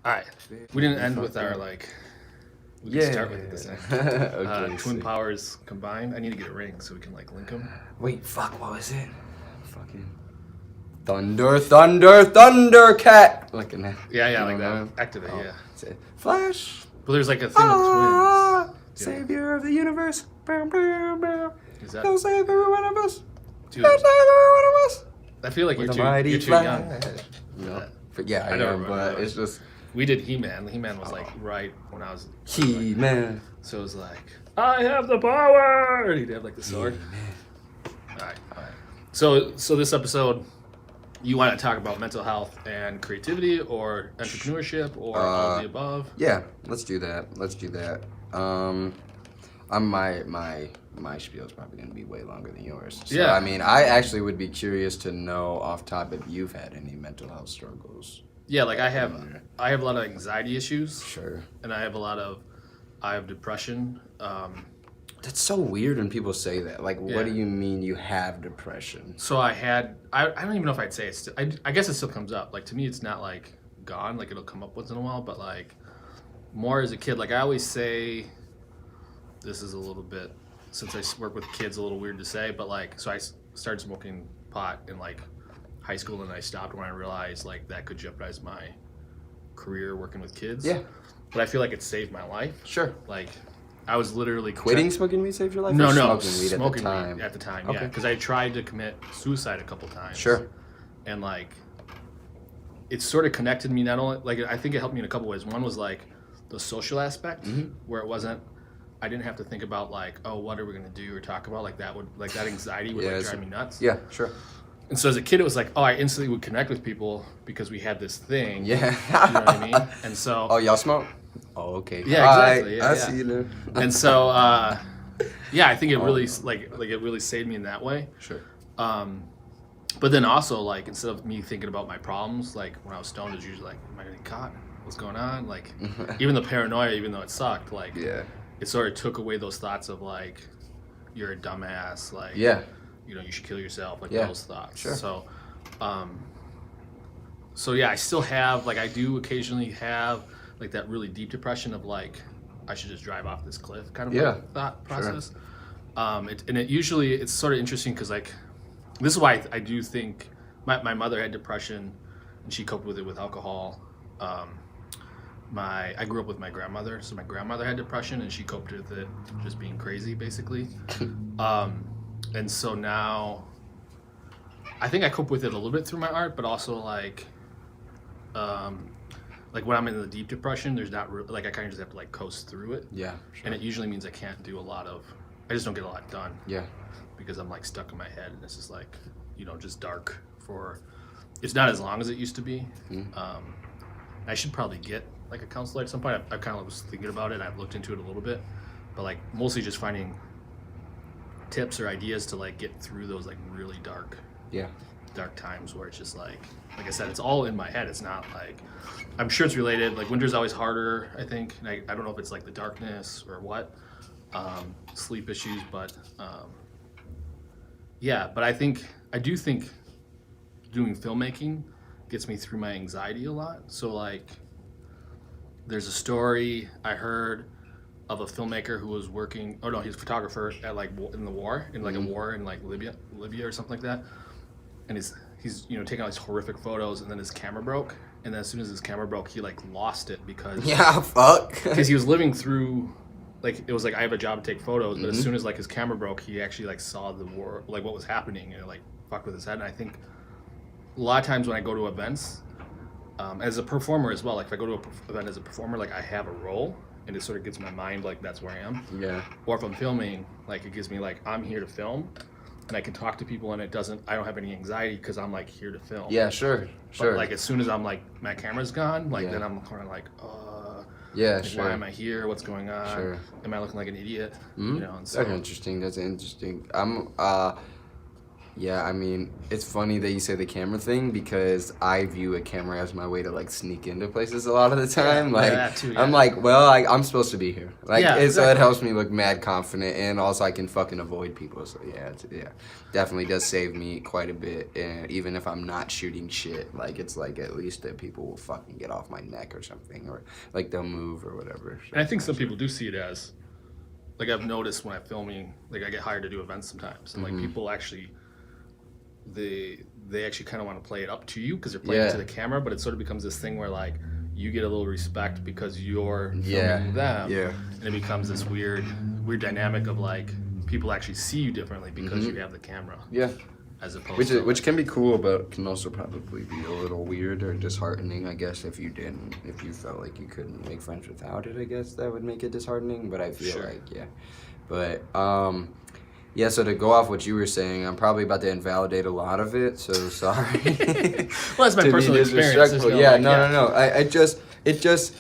All right. We didn't end with our like. We can start with this. Okay. Twin powers combined. I need to get a ring so we can like link them. Wait, fuck, what was it? Fucking Thundercat. Like in that. Yeah, like that. Activate, yeah. That's it. Flash. But there's like a thing with twins. Savior of the universe. Bow, bow, bow. Is that? He'll save every one of us. Dude, He'll save every one of us. I feel like With you're a mighty too young. flash. for that. Yeah, I never know, remember but those. it's just We did He-Man. He-Man was like right when I was. He-Man. So it was like, I have the power. And he'd have like the sword. All right. So this episode, you want to talk about mental health and creativity, or entrepreneurship, or all of the above? Yeah, let's do that. My spiel is probably going to be way longer than yours. So, Yeah. I mean, I actually would be curious to know off top if you've had any mental health struggles. Yeah, like I have a lot of anxiety issues, Sure. and I have depression. That's so weird when people say that. Like, Yeah. what do you mean you have depression? So I don't even know if I'd say it's still, I guess it still comes up. Like to me, it's not like gone. Like it'll come up once in a while, but like more as a kid. Like I always say, this is a little bit, since I work with kids, a little weird to say, but like, so I started smoking pot in like high school, and I stopped when I realized like that could jeopardize my career working with kids. Yeah. But I feel like it saved my life. Sure. Like I was literally Quitting smoking weed saved your life? No, or no, smoking weed smoking at the time? weed at the time. Okay. Yeah, because I tried to commit suicide a couple times. Sure. And like, it sort of connected me. Not only like I think it helped me in a couple ways. One was like the social aspect, where it wasn't. I didn't have to think about like, oh, what are we gonna do or talk about? Like that anxiety would like drive me nuts. Yeah, sure. And so as a kid, it was like, oh, I instantly would connect with people because we had this thing. Yeah. You know what I mean? And so. Oh, y'all smoke? Oh, okay. Yeah, exactly. I Yeah, see you now. And so, yeah, I think it really like it really saved me in that way. Sure. But then also like instead of me thinking about my problems, like when I was stoned, it was usually like, am I gonna get caught? What's going on? Like even the paranoia, even though it sucked, like Yeah. it sort of took away those thoughts of like you're a dumbass, like Yeah. you know you should kill yourself, like Yeah. those thoughts. Sure. So yeah, I still have like I do occasionally have like that really deep depression of like I should just drive off this cliff kind of like, thought process. It's sort of interesting because like this is why I do think my mother had depression and she coped with it with alcohol. I grew up with my grandmother, so my grandmother had depression and she coped with it just being crazy basically. And so now I think I cope with it a little bit through my art, but also like when I'm in the deep depression, there's not like I kind of just have to like coast through it. Yeah. Sure. And it usually means I can't do a lot of, I just don't get a lot done. Yeah. Because I'm like stuck in my head and it's just like, just dark it's not as long as it used to be. I should probably get like a counselor at some point. I kind of was thinking about it. I've looked into it a little bit, but like mostly just finding tips or ideas to like get through those like really dark times where it's just like I said, it's all in my head. It's not like, I'm sure it's related. Like winter's always harder, I think. And I don't know if it's like the darkness or what, sleep issues, but yeah. But I do think doing filmmaking gets me through my anxiety a lot. So like, there's a story I heard of a filmmaker who was working. Oh no, he's a photographer at like in the war, in like a war in like Libya or something like that. And he's taking all these horrific photos, and then his camera broke. And then as soon as his camera broke, he like lost it because because he was living through, like it was like I have a job to take photos, but as soon as like his camera broke, he actually like saw the war, like what was happening, and it like fucked with his head. And I think a lot of times when I go to events, as a performer as well, like if I go to an event as a performer, like I have a role, and it sort of gets my mind like that's where I am. Yeah. Or if I'm filming, like it gives me like I'm here to film. And I can talk to people, and I don't have any anxiety because I'm like here to film. Yeah, sure. But like as soon as I'm like my camera's gone, like then I'm kind of like, yeah, like, why am I here? What's going on? Sure. Am I looking like an idiot? Mm-hmm. And so That's interesting. Yeah, I mean, it's funny that you say the camera thing because I view a camera as my way to like sneak into places a lot of the time. Yeah, like, that too, I'm yeah. like, well, I'm supposed to be here. Like, Yeah, so it exactly. helps me look mad confident, and also I can fucking avoid people. So yeah, yeah, definitely does save me quite a bit. And even if I'm not shooting shit, like it's like at least that people will fucking get off my neck or something, or like they'll move or whatever. So And I think some people do see it as, like I've noticed when I'm filming, like I get hired to do events sometimes, and like people actually, they actually kind of want to play it up to you because they're playing Yeah. to the camera, but it sort of becomes this thing where like you get a little respect because you're filming Yeah. them, Yeah. and it becomes this weird dynamic of like people actually see you differently because you have the camera Yeah. as opposed to Which can be cool, but can also probably be a little weird or disheartening, I guess, if you felt like you couldn't make friends without it, I guess that would make it disheartening, but I feel Sure. like, yeah. But, yeah, so to go off what you were saying, I'm probably about to invalidate a lot of it, so sorry. well, that's my To be personal experience. There's disrespectful. no, Yeah, like, no. It just,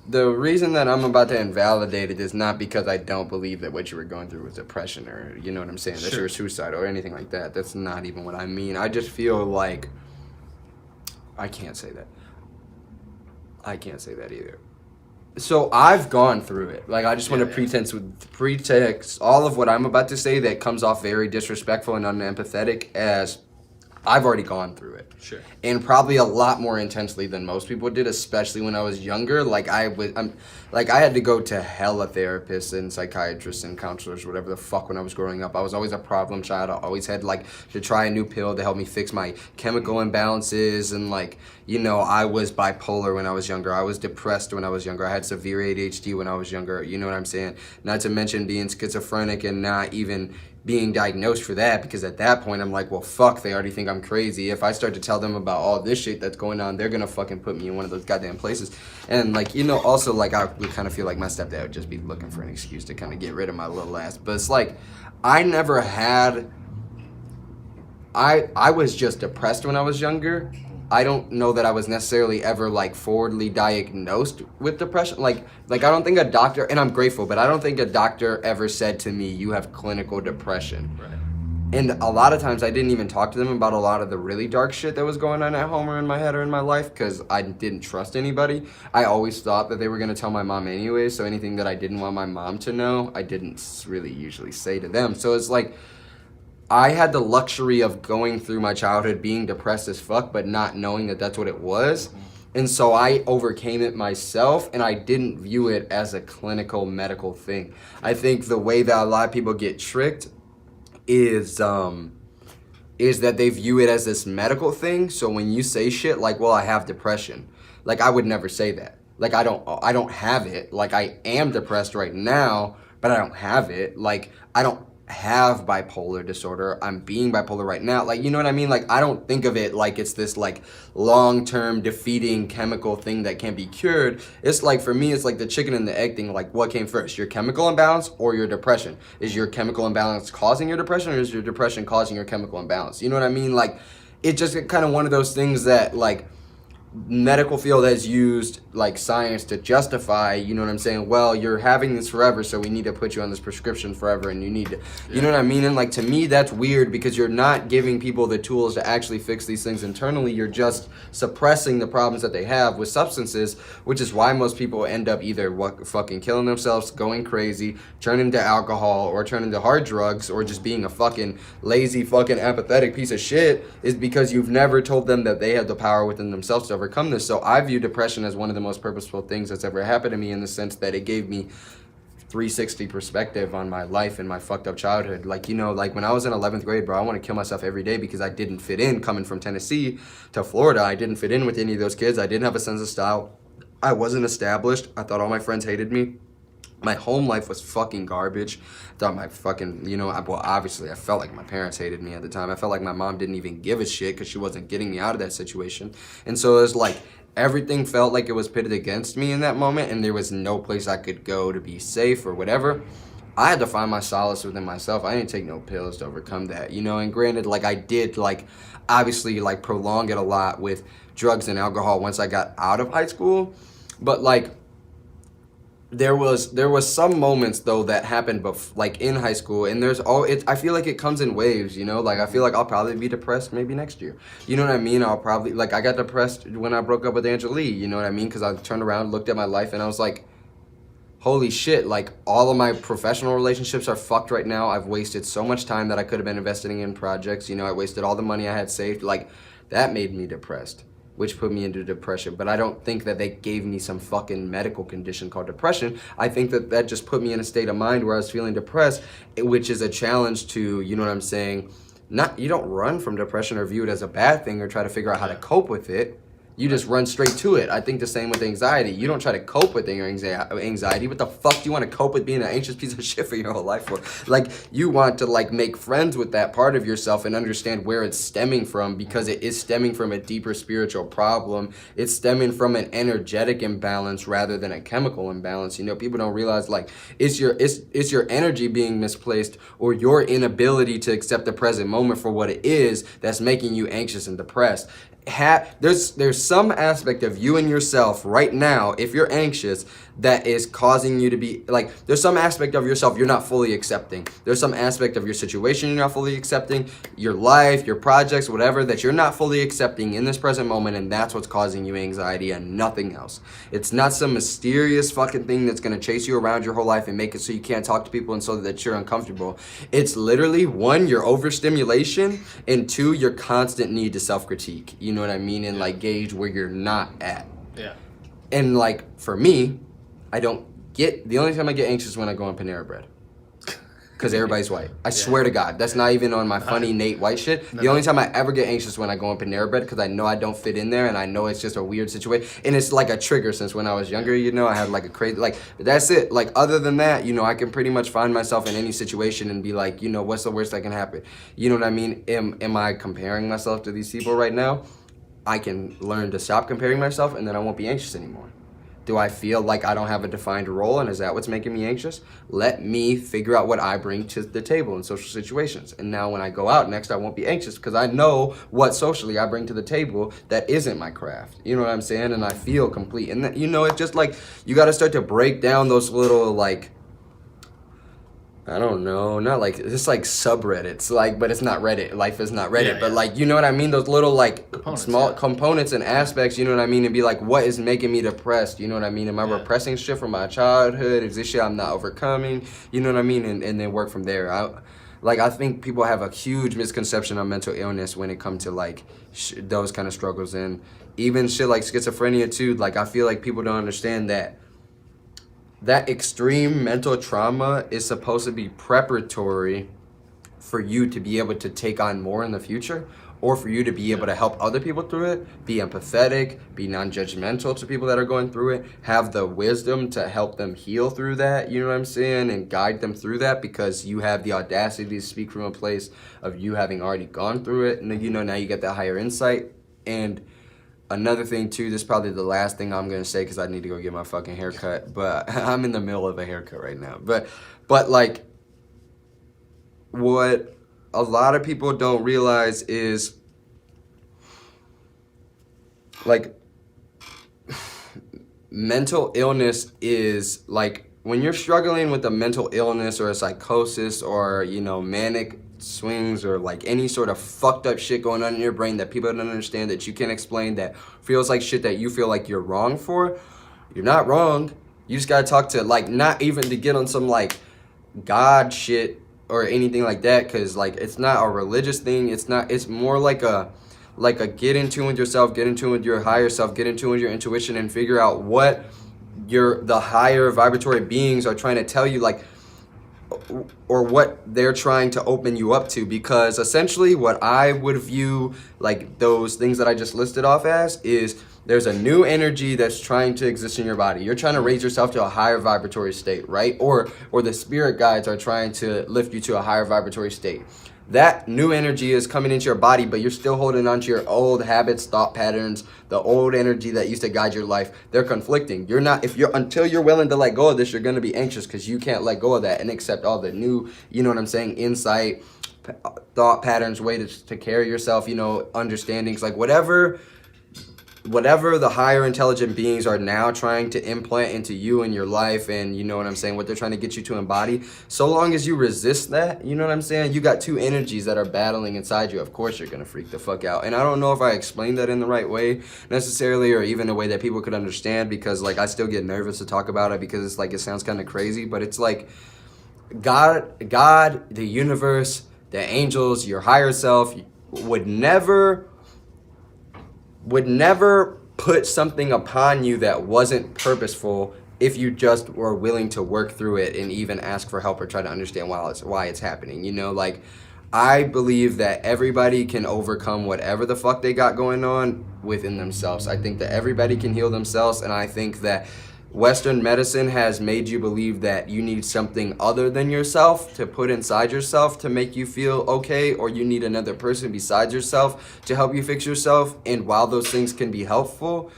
the reason that I'm about to invalidate it is not because I don't believe that what you were going through was depression or, you know what I'm saying, that you Sure. were suicidal or anything like that. That's not even what I mean. I just feel like, I can't say that. I can't say that either. So I've gone through it. Like I just want to pretext all of what I'm about to say that comes off very disrespectful and unempathetic as I've already gone through it. Sure. And probably a lot more intensely than most people did, especially when I was younger. Like I had to go to hella therapists and psychiatrists and counselors, whatever the fuck, when I was growing up. I was always a problem child. I always had like to try a new pill to help me fix my chemical imbalances, and like, you know, I was bipolar when I was younger. I was depressed when I was younger. I had severe ADHD when I was younger. You know what I'm saying? Not to mention being schizophrenic and not even being diagnosed for that, because at that point I'm like, well, fuck, they already think I'm crazy. If I start to tell them about all this shit that's going on, they're gonna fucking put me in one of those goddamn places. And like, you know, also like I would kind of feel like my stepdad would just be looking for an excuse to kind of get rid of my little ass. But it's like, I never had, I was just depressed when I was younger. I don't know that I was necessarily ever like forwardly diagnosed with depression. Like I don't think a doctor, and I'm grateful, but I don't think a doctor ever said to me, you have clinical depression. Right. And a lot of times I didn't even talk to them about a lot of the really dark shit that was going on at home or in my head or in my life because I didn't trust anybody. I always thought that they were going to tell my mom anyway, so anything that I didn't want my mom to know, I didn't really usually say to them. So it's like, I had the luxury of going through my childhood being depressed as fuck, but not knowing that that's what it was. And so I overcame it myself, and I didn't view it as a clinical medical thing. I think the way that a lot of people get tricked is that they view it as this medical thing. So when you say shit like, well, I have depression, like I would never say that. Like I don't have it. Like I am depressed right now, but I don't have it. Like I don't have bipolar disorder. I'm being bipolar right now. Like, you know what I mean? Like I don't think of it like it's this like long-term defeating chemical thing that can't be cured. It's like, for me, it's like the chicken and the egg thing. Like what came first, your chemical imbalance or your depression? Is your chemical imbalance causing your depression, or is your depression causing your chemical imbalance? You know what I mean? Like it's just kind of one of those things that like medical field has used like science to justify, you know what I'm saying? Well, you're having this forever, so we need to put you on this prescription forever, and you need to, you know what I mean? And like to me, that's weird because you're not giving people the tools to actually fix these things internally. You're just suppressing the problems that they have with substances, which is why most people end up either fucking killing themselves, going crazy, turning to alcohol, or turning to hard drugs, or just being a fucking lazy, fucking apathetic piece of shit, is because you've never told them that they have the power within themselves to overcome this. So I view depression as one of the most purposeful things that's ever happened to me, in the sense that it gave me 360 perspective on my life and my fucked up childhood. Like, you know, like when I was in 11th grade, bro, I want to kill myself every day because I didn't fit in. Coming from Tennessee to Florida, I didn't fit in with any of those kids. I didn't have a sense of style. I wasn't established. I thought all my friends hated me. My home life was fucking garbage. I thought my fucking, you know, well, obviously I felt like my parents hated me at the time. I felt like my mom didn't even give a shit because she wasn't getting me out of that situation. And so it was like, everything felt like it was pitted against me in that moment, and there was no place I could go to be safe or whatever. I had to find my solace within myself. I didn't take no pills to overcome that, you know. And granted, like I did, like obviously like prolong it a lot with drugs and alcohol once I got out of high school. But like there was some moments though that happened like in high school, and I feel like it comes in waves, you know, like I feel like I'll probably be depressed maybe next year, you know what I mean? I'll probably, like, I got depressed when I broke up with Angela Lee, you know what I mean? Because I turned around, looked at my life, and I was like, holy shit, like all of my professional relationships are fucked right now. I've wasted so much time that I could have been investing in projects, you know, I wasted all the money I had saved. Like, that made me depressed, which put me into depression. But I don't think that they gave me some fucking medical condition called depression. I think that that just put me in a state of mind where I was feeling depressed, which is a challenge to, you know what I'm saying? You don't run from depression or view it as a bad thing or try to figure out how to cope with it. You just run straight to it. I think the same with anxiety. You don't try to cope with your anxiety. What the fuck do you want to cope with being an anxious piece of shit for your whole life for? Like, you want to, like, make friends with that part of yourself and understand where it's stemming from, because it is stemming from a deeper spiritual problem. It's stemming from an energetic imbalance rather than a chemical imbalance. You know, people don't realize, like, it's your energy being misplaced, or your inability to accept the present moment for what it is, that's making you anxious and depressed. There's some aspect of you and yourself right now, if you're anxious, that is causing you to be, like, there's some aspect of yourself you're not fully accepting. There's some aspect of your situation you're not fully accepting, your life, your projects, whatever, that you're not fully accepting in this present moment, and that's what's causing you anxiety and nothing else. It's not some mysterious fucking thing that's gonna chase you around your whole life and make it so you can't talk to people and so that you're uncomfortable. It's literally, one, your overstimulation, and two, your constant need to self-critique. You know what I mean? And like gauge where you're not at. Yeah. And like for me, the only time I get anxious is when I go on Panera Bread. Because everybody's white. I swear to God. That's not even on my funny Nate White shit. The only time I ever get anxious when I go on Panera Bread, because I know I don't fit in there, and I know it's just a weird situation. And it's like a trigger since when I was younger, you know, I had like a crazy, like, but that's it. Like, other than that, you know, I can pretty much find myself in any situation and be like, you know, what's the worst that can happen? You know what I mean? Am I comparing myself to these people right now? I can learn to stop comparing myself, and then I won't be anxious anymore. Do I feel like I don't have a defined role, and is that what's making me anxious? Let me figure out what I bring to the table in social situations. And now when I go out next, I won't be anxious because I know what socially I bring to the table that isn't my craft. You know what I'm saying? And I feel complete. And, you know, it's just like, you got to start to break down those little, like, I don't know, not like, it's like subreddits, like, but it's not Reddit. Life is not Reddit, but like, you know what I mean? Those little like small components and aspects, you know what I mean? And be like, what is making me depressed? You know what I mean? Am I repressing shit from my childhood? Is this shit I'm not overcoming? You know what I mean? And then work from there. I think people have a huge misconception on mental illness when it comes to like those kind of struggles, and even shit like schizophrenia too. Like, I feel like people don't understand that extreme mental trauma is supposed to be preparatory for you to be able to take on more in the future, or for you to be able to help other people through it, be empathetic, be non-judgmental to people that are going through it, have the wisdom to help them heal through that, you know what I'm saying, and guide them through that, because you have the audacity to speak from a place of you having already gone through it, and you know, now you get that higher insight. And another thing too, this is probably the last thing I'm gonna say because I need to go get my fucking haircut, but I'm in the middle of a haircut right now. But like, what a lot of people don't realize is, like, mental illness is like, when you're struggling with a mental illness or a psychosis or, you know, manic swings or like any sort of fucked up shit going on in your brain that people don't understand, that you can't explain, that feels like shit that you feel like you're wrong for, you're not wrong. You just gotta talk to, like, not even to get on some like God shit or anything like that, because like, it's not a religious thing. It's more like a get in tune with yourself, get in tune with your higher self, get in tune with your intuition, and figure out what the higher vibratory beings are trying to tell you, like, or what they're trying to open you up to. Because essentially what I would view like those things that I just listed off as is, there's a new energy that's trying to exist in your body. You're trying to raise yourself to a higher vibratory state, right? Or the spirit guides are trying to lift you to a higher vibratory state. That new energy is coming into your body, but you're still holding on to your old habits, thought patterns, the old energy that used to guide your life. They're conflicting. Until you're willing to let go of this, you're going to be anxious because you can't let go of that and accept all the new, you know what I'm saying, insight, thought patterns, way to carry yourself, you know, understandings, like whatever whatever the higher intelligent beings are now trying to implant into you and your life, and you know what I'm saying, what they're trying to get you to embody, so long as you resist that, you know what I'm saying, you got two energies that are battling inside you. Of course you're gonna freak the fuck out. And I don't know if I explained that in the right way necessarily, or even a way that people could understand, because like I still get nervous to talk about it because it's like it sounds kind of crazy, but it's like God, the universe, the angels, your higher self would never put something upon you that wasn't purposeful if you just were willing to work through it and even ask for help or try to understand why it's happening. You know, like, I believe that everybody can overcome whatever the fuck they got going on within themselves. I think that everybody can heal themselves, and I think that Western medicine has made you believe that you need something other than yourself to put inside yourself to make you feel okay, or you need another person besides yourself to help you fix yourself. And while those things can be helpful,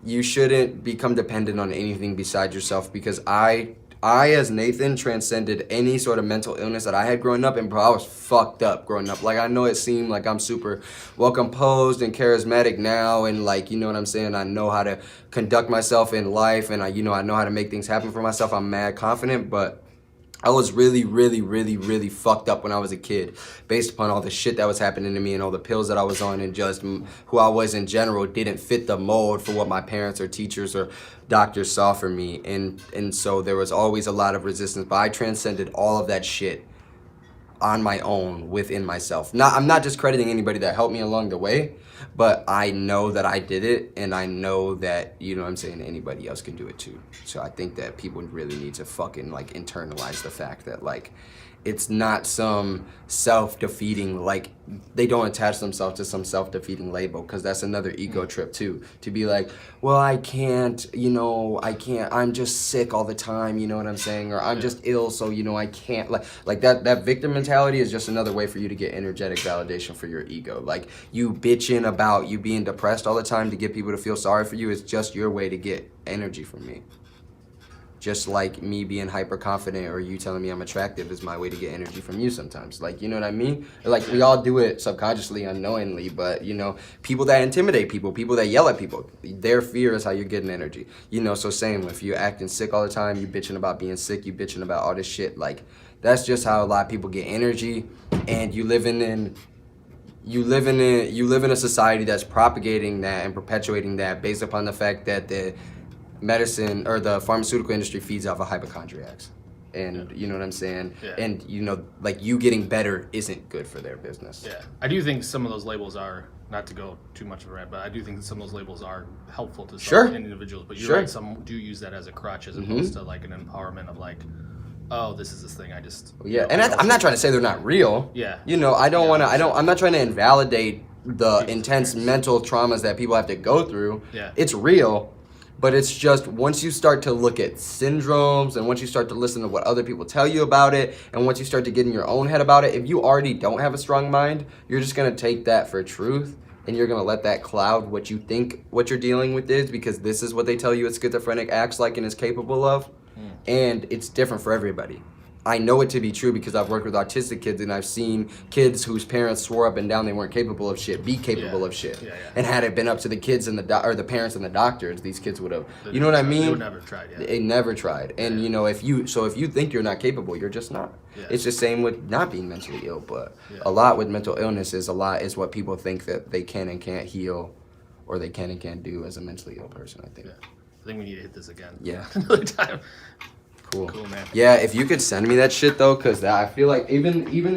you shouldn't become dependent on anything besides yourself, because I as Nathan transcended any sort of mental illness that I had growing up, and bro, I was fucked up growing up. Like, I know it seemed like I'm super well composed and charismatic now, and like, you know what I'm saying, I know how to conduct myself in life, and I know how to make things happen for myself. I'm mad confident, but I was really, really, really, really fucked up when I was a kid, based upon all the shit that was happening to me and all the pills that I was on, and just who I was in general didn't fit the mold for what my parents or teachers or doctors saw for me. And so there was always a lot of resistance, but I transcended all of that shit on my own within myself. I'm not discrediting anybody that helped me along the way, but I know that I did it, and I know that, you know what I'm saying, anybody else can do it too. So I think that people really need to fucking like internalize the fact that like it's not some self-defeating, like they don't attach themselves to some self-defeating label, because that's another ego trip too, to be like, well, I can't, I'm just sick all the time, you know what I'm saying, or I'm just ill, so I can't, like that victim mentality is just another way for you to get energetic validation for your ego. Like, you bitching about you being depressed all the time to get people to feel sorry for you is just your way to get energy from me. Just like me being hyper confident or you telling me I'm attractive is my way to get energy from you sometimes. Like, you know what I mean? Like, we all do it subconsciously, unknowingly, but people that intimidate people that yell at people, their fear is how you're getting energy. So same, if you're acting sick all the time, you bitching about being sick, you bitching about all this shit, like, that's just how a lot of people get energy. And you live in a society that's propagating that and perpetuating that based upon the fact that the medicine or the pharmaceutical industry feeds off of hypochondriacs, and you know what I'm saying, and like, you getting better isn't good for their business. I do think some of those labels are, not to go too much of a rant, but I do think that some of those labels are helpful to some individuals, but you're right, some do use that as a crutch as opposed to like an empowerment of like, oh, this is this thing I just and I'm not trying to say they're not real. I'm not trying to invalidate the intense mental traumas that people have to go through. It's real. But it's just, once you start to look at syndromes, and once you start to listen to what other people tell you about it, and once you start to get in your own head about it, if you already don't have a strong mind, you're just going to take that for truth, and you're going to let that cloud what you think what you're dealing with is, because this is what they tell you a schizophrenic acts like and is capable of. And it's different for everybody. I know it to be true because I've worked with autistic kids, and I've seen kids whose parents swore up and down they weren't capable of shit be capable of shit. And had it been up to the kids and the parents and the doctors, these kids would have, you know what I mean? They would never tried. They never tried. And if you think you're not capable, you're just not. It's the same with not being mentally ill, but a lot with mental illness is what people think that they can and can't heal, or they can and can't do as a mentally ill person, I think. I think we need to hit this again. Another time. Cool, man. Yeah, if you could send me that shit though, because I feel like even